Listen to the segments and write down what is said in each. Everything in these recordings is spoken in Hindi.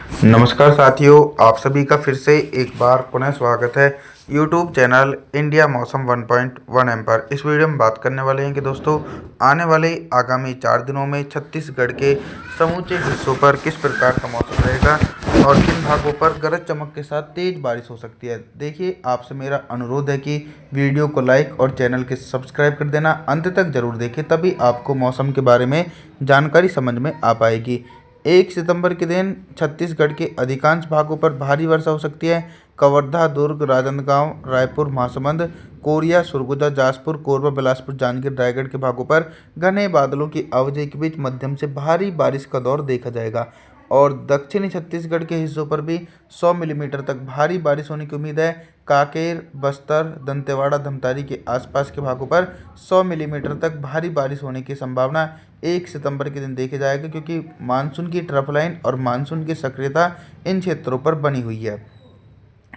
नमस्कार साथियों, आप सभी का फिर से एक बार पुनः स्वागत है यूट्यूब चैनल इंडिया मौसम 1.1 एम पर। इस वीडियो में बात करने वाले हैं कि दोस्तों आने वाले आगामी 4 दिनों में छत्तीसगढ़ के समूचे हिस्सों पर किस प्रकार का मौसम रहेगा और किन भागों पर गरज चमक के साथ तेज बारिश हो सकती है। देखिए, आपसे मेरा अनुरोध है कि वीडियो को लाइक और चैनल के सब्सक्राइब कर देना, अंत तक जरूर देखें, तभी आपको मौसम के बारे में जानकारी समझ में आ पाएगी। 1 सितंबर के दिन छत्तीसगढ़ के अधिकांश भागों पर भारी वर्षा हो सकती है। कवर्धा, दुर्ग, राजनांदगांव, रायपुर, महासमुंद, कोरिया, सरगुजा, जाजपुर, कोरबा, बिलासपुर, जांजगीर, रायगढ़ के भागों पर घने बादलों की आवाजाही के बीच मध्यम से भारी बारिश का दौर देखा जाएगा और दक्षिणी छत्तीसगढ़ के हिस्सों पर भी 100 मिलीमीटर तक भारी बारिश होने की उम्मीद है। कांकेर, बस्तर, दंतेवाड़ा, धमतारी के आसपास के भागों पर 100 मिलीमीटर तक भारी बारिश होने की संभावना 1 सितंबर के दिन देखी जाएगी, क्योंकि मानसून की ट्रफ लाइन और मानसून की सक्रियता इन क्षेत्रों पर बनी हुई है।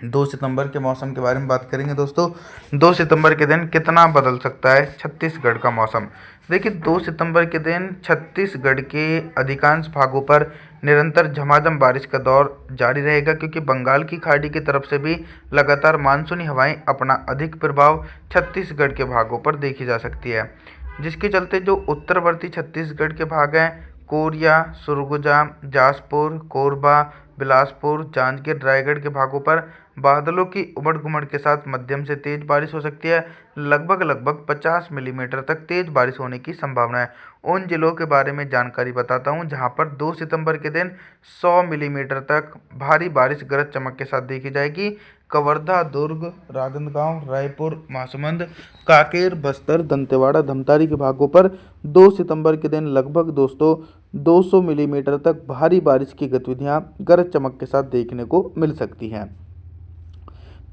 2 सितंबर के मौसम के बारे में बात करेंगे दोस्तों। 2 सितंबर के दिन कितना बदल सकता है छत्तीसगढ़ का मौसम। देखिए, 2 सितंबर के दिन छत्तीसगढ़ के अधिकांश भागों पर निरंतर झमाझम बारिश का दौर जारी रहेगा, क्योंकि बंगाल की खाड़ी की तरफ से भी लगातार मानसूनी हवाएं अपना अधिक प्रभाव छत्तीसगढ़ के भागों पर देखी जा सकती है, जिसके चलते जो उत्तरवर्ती छत्तीसगढ़ के भाग हैं, कोरिया, सरगुजा, जाजपुर, कोरबा, बिलासपुर, जांजगीर, रायगढ़ के भागों पर बादलों की उमड़ घुमड़ के साथ मध्यम से तेज बारिश हो सकती है। लगभग 50 मिलीमीटर तक तेज बारिश होने की संभावना है। उन जिलों के बारे में जानकारी बताता हूं जहां पर 2 सितंबर के दिन 100 मिलीमीटर तक भारी बारिश गरज चमक के साथ देखी जाएगी। कवर्धा, दुर्ग, राजनांदगांव, रायपुर, महासमुंद, कांकेर, बस्तर, दंतेवाड़ा, धमतारी के भागों पर 2 सितंबर के दिन लगभग दोस्तों 200 मिलीमीटर तक भारी बारिश की गतिविधियां गरज चमक के साथ देखने को मिल सकती हैं।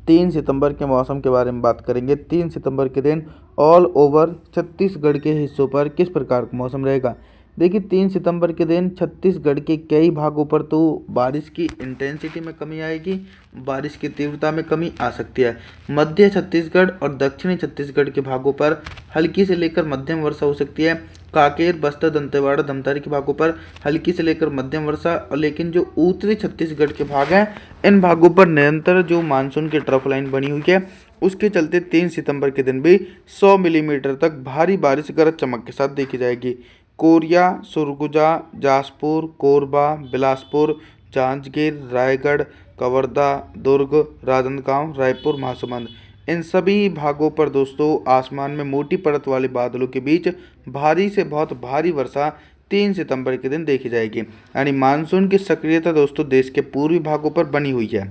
3 सितंबर के मौसम के बारे में बात करेंगे। 3 सितंबर के दिन ऑल ओवर छत्तीसगढ़ के हिस्सों पर किस प्रकार का मौसम रहेगा। देखिए, 3 सितंबर के दिन छत्तीसगढ़ के कई भागों पर तो बारिश की इंटेंसिटी में कमी आएगी, बारिश की तीव्रता में कमी आ सकती है। मध्य छत्तीसगढ़ और दक्षिणी छत्तीसगढ़ के भागों पर हल्की से लेकर मध्यम वर्षा हो सकती है। कांकेर, बस्तर, दंतेवाड़ा, धमतारी के भागों पर हल्की से लेकर मध्यम वर्षा, और लेकिन जो उत्तरी छत्तीसगढ़ के भाग हैं, इन भागों पर निरंतर जो मानसून की ट्रफ लाइन बनी हुई है, उसके चलते 3 सितंबर के दिन भी 100 मिलीमीटर तक भारी बारिश गरज चमक के साथ देखी जाएगी। कोरिया, सरगुजा, जाजपुर, कोरबा, बिलासपुर, जांजगीर, रायगढ़, कवर्धा, दुर्ग, राजनांदगांव, रायपुर, महासमुंद, इन सभी भागों पर दोस्तों आसमान में मोटी परत वाले बादलों के बीच भारी से बहुत भारी वर्षा 3 सितंबर के दिन देखी जाएगी। यानी मानसून की सक्रियता दोस्तों देश के पूर्वी भागों पर बनी हुई है।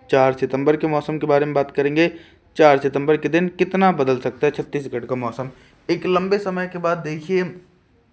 4 सितंबर के मौसम के बारे में बात करेंगे। 4 सितंबर के दिन कितना बदल सकता है छत्तीसगढ़ का मौसम। एक लंबे समय के बाद देखिए,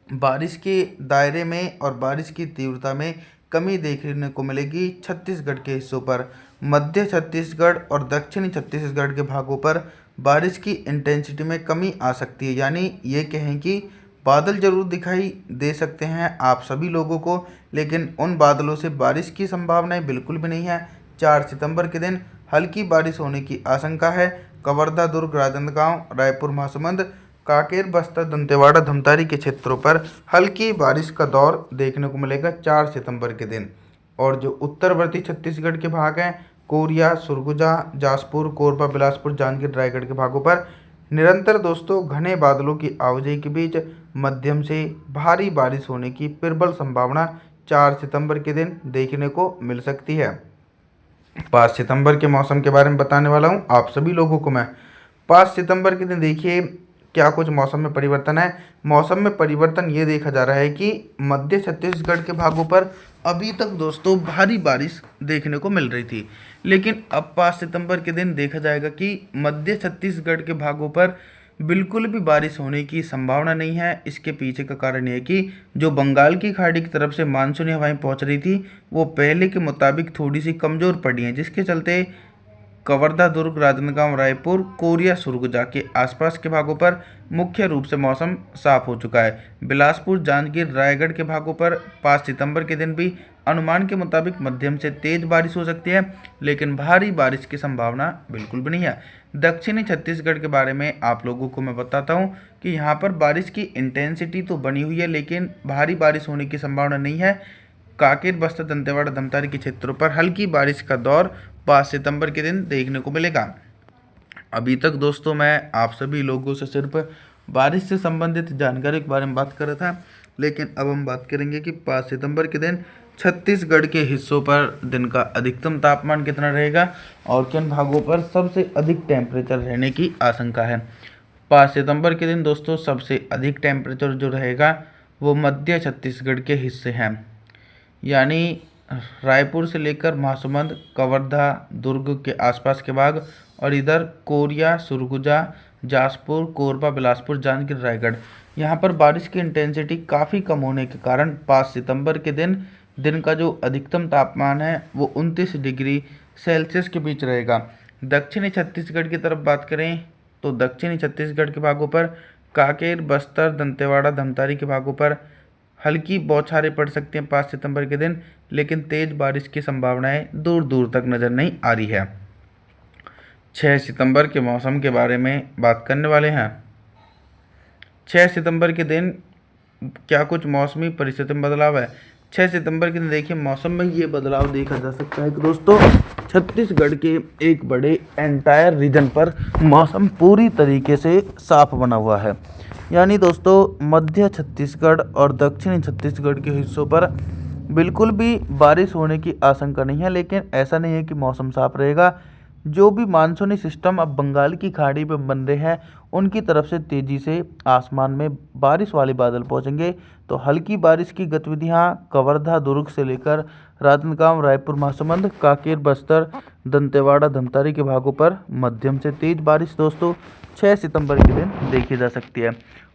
बारिश के दायरे में और बारिश की तीव्रता में कमी देखने को मिलेगी छत्तीसगढ़ के हिस्सों पर। मध्य छत्तीसगढ़ और दक्षिणी छत्तीसगढ़ के भागों पर बारिश की इंटेंसिटी में कमी आ सकती है। यानी ये कहें कि बादल जरूर दिखाई दे सकते हैं आप सभी लोगों को, लेकिन उन बादलों से बारिश की संभावनाएं बिल्कुल भी नहीं है। 4 सितंबर के दिन हल्की बारिश होने की आशंका है। कवर्धा, दुर्ग, राजनांदगांव, रायपुर, महासमुंद, कांकेर, बस्तर, दंतेवाड़ा, धमतारी के क्षेत्रों पर हल्की बारिश का दौर देखने को मिलेगा 4 सितंबर के दिन। और जो उत्तरवर्ती छत्तीसगढ़ के भाग हैं, कोरिया, सरगुजा, जाजपुर, कोरबा, बिलासपुर, जांजगीर, रायगढ़ के भागों पर निरंतर दोस्तों घने बादलों की आवाजाही के बीच मध्यम से भारी बारिश होने की प्रबल संभावना 4 सितंबर के दिन देखने को मिल सकती है। 5 सितंबर के मौसम के बारे में बताने वाला हूँ आप सभी लोगों को मैं। 5 सितंबर के दिन देखिए क्या कुछ मौसम में परिवर्तन है। मौसम में परिवर्तन ये देखा जा रहा है कि मध्य छत्तीसगढ़ के भागों पर अभी तक दोस्तों भारी बारिश देखने को मिल रही थी, लेकिन अब 5 सितंबर के दिन देखा जाएगा कि मध्य छत्तीसगढ़ के भागों पर बिल्कुल भी बारिश होने की संभावना नहीं है। इसके पीछे का कारण ये है कि जो बंगाल की खाड़ी की तरफ से मानसूनी हवाएं पहुंच रही थी, वो पहले के मुताबिक थोड़ी सी कमज़ोर पड़ी हैं, जिसके चलते कवर्धा, दुर्ग, राजनांदगांव, रायपुर, कोरिया, सुरगुजा के आसपास के भागों पर मुख्य रूप से मौसम साफ हो चुका है। बिलासपुर, जांजगीर, रायगढ़ के भागों पर 5 सितंबर के दिन भी अनुमान के मुताबिक मध्यम से तेज बारिश हो सकती है, लेकिन भारी बारिश की संभावना बिल्कुल भी नहीं है। दक्षिणी छत्तीसगढ़ के बारे में आप लोगों को मैं बताता हूँ कि यहाँ पर बारिश की इंटेंसिटी तो बनी हुई है, लेकिन भारी बारिश होने की संभावना नहीं है। कांकेर, बस्तर, दंतेवाड़ा, धमतारी के क्षेत्रों पर हल्की बारिश का दौर 5 सितंबर के दिन देखने को मिलेगा। अभी तक दोस्तों मैं आप सभी लोगों से सिर्फ बारिश से संबंधित जानकारी के बारे में बात कर रहा था, लेकिन अब हम बात करेंगे कि 5 सितंबर के दिन छत्तीसगढ़ के हिस्सों पर दिन का अधिकतम तापमान कितना रहेगा और किन भागों पर सबसे अधिक टेम्परेचर रहने की आशंका है। 5 सितंबर के दिन दोस्तों सबसे अधिक टेम्परेचर जो रहेगा वो मध्य छत्तीसगढ़ के हिस्से हैं, यानी रायपुर से लेकर महासमुंद, कवर्धा, दुर्ग के आसपास के भाग और इधर कोरिया, सुरगुजा, जाजपुर, कोरबा, बिलासपुर, जांजगीर, रायगढ़, यहाँ पर बारिश की इंटेंसिटी काफ़ी कम होने के कारण 5 सितंबर के दिन दिन का जो अधिकतम तापमान है वो 29 डिग्री सेल्सियस के बीच रहेगा। दक्षिणी छत्तीसगढ़ की तरफ बात करें तो दक्षिणी छत्तीसगढ़ के भागों पर कांकेर, बस्तर, दंतेवाड़ा, धमतारी के भागों पर हल्की बौछारें पड़ सकती हैं 5 सितंबर के दिन, लेकिन तेज बारिश की संभावनाएं दूर दूर तक नज़र नहीं आ रही है। 6 सितंबर के मौसम के बारे में बात करने वाले हैं। 6 सितंबर के दिन क्या कुछ मौसमी परिस्थिति में बदलाव है। 6 सितंबर के दिन देखिए मौसम में ये बदलाव देखा जा सकता है कि दोस्तों छत्तीसगढ़ के एक बड़े एंटायर रीजन पर मौसम पूरी तरीके से साफ बना हुआ है, यानी दोस्तों मध्य छत्तीसगढ़ और दक्षिणी छत्तीसगढ़ के हिस्सों पर बिल्कुल भी बारिश होने की आशंका नहीं है। लेकिन ऐसा नहीं है कि मौसम साफ रहेगा। जो भी मानसूनी सिस्टम अब बंगाल की खाड़ी में बन रहे हैं उनकी तरफ से तेज़ी से आसमान में बारिश वाले बादल पहुंचेंगे, तो हल्की बारिश की गतिविधियां कवर्धा, दुर्ग से लेकर राजनांदगांव, रायपुर, महासमुंद, कांकेर, बस्तर, दंतेवाड़ा, धमतारी के भागों पर मध्यम से तेज बारिश दोस्तों 6 सितंबर के दिन देखी जा सकती है।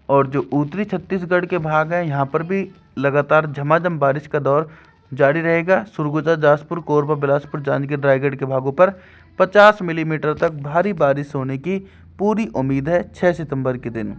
और जो उत्तरी छत्तीसगढ़ के भाग हैं यहाँ पर भी लगातार झमाझम बारिश का दौर जारी रहेगा। सुरगुजा, जाजपुर, कोरबा, बिलासपुर, जांजगीर, रायगढ़ के भागों पर 50 मिलीमीटर तक भारी बारिश होने की पूरी उम्मीद है 6 सितंबर के दिन।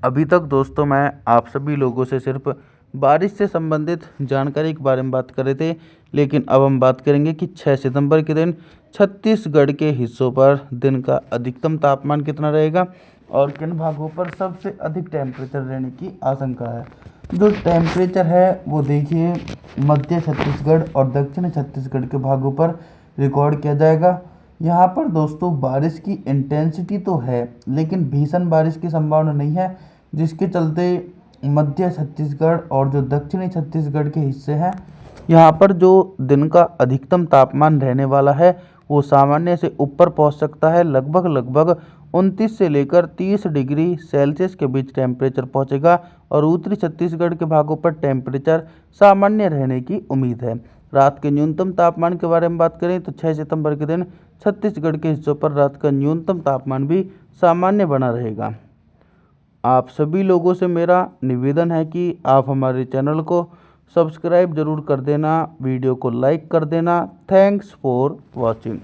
अभी तक दोस्तों मैं आप सभी लोगों से सिर्फ बारिश से संबंधित जानकारी के बारे में बात कर रहे थे, लेकिन अब हम बात करेंगे कि 6 सितंबर के दिन छत्तीसगढ़ के हिस्सों पर दिन का अधिकतम तापमान कितना रहेगा और किन भागों पर सबसे अधिक टेम्परेचर रहने की आशंका है। जो टेम्परेचर है वो देखिए मध्य छत्तीसगढ़ और दक्षिण छत्तीसगढ़ के भागों पर रिकॉर्ड किया जाएगा। यहाँ पर दोस्तों बारिश की इंटेंसिटी तो है लेकिन भीषण बारिश की संभावना नहीं है, जिसके चलते मध्य छत्तीसगढ़ और जो दक्षिणी छत्तीसगढ़ के हिस्से हैं यहाँ पर जो दिन का अधिकतम तापमान रहने वाला है वो सामान्य से ऊपर पहुँच सकता है। लगभग 29 से लेकर 30 डिग्री सेल्सियस के बीच टेम्परेचर पहुँचेगा और उत्तरी छत्तीसगढ़ के भागों पर टेम्परेचर सामान्य रहने की उम्मीद है। रात के न्यूनतम तापमान के बारे में बात करें तो 6 सितंबर के दिन छत्तीसगढ़ के हिस्सों पर रात का न्यूनतम तापमान भी सामान्य बना रहेगा। आप सभी लोगों से मेरा निवेदन है कि आप हमारे चैनल को सब्सक्राइब जरूर कर देना, वीडियो को लाइक कर देना। Thanks for watching.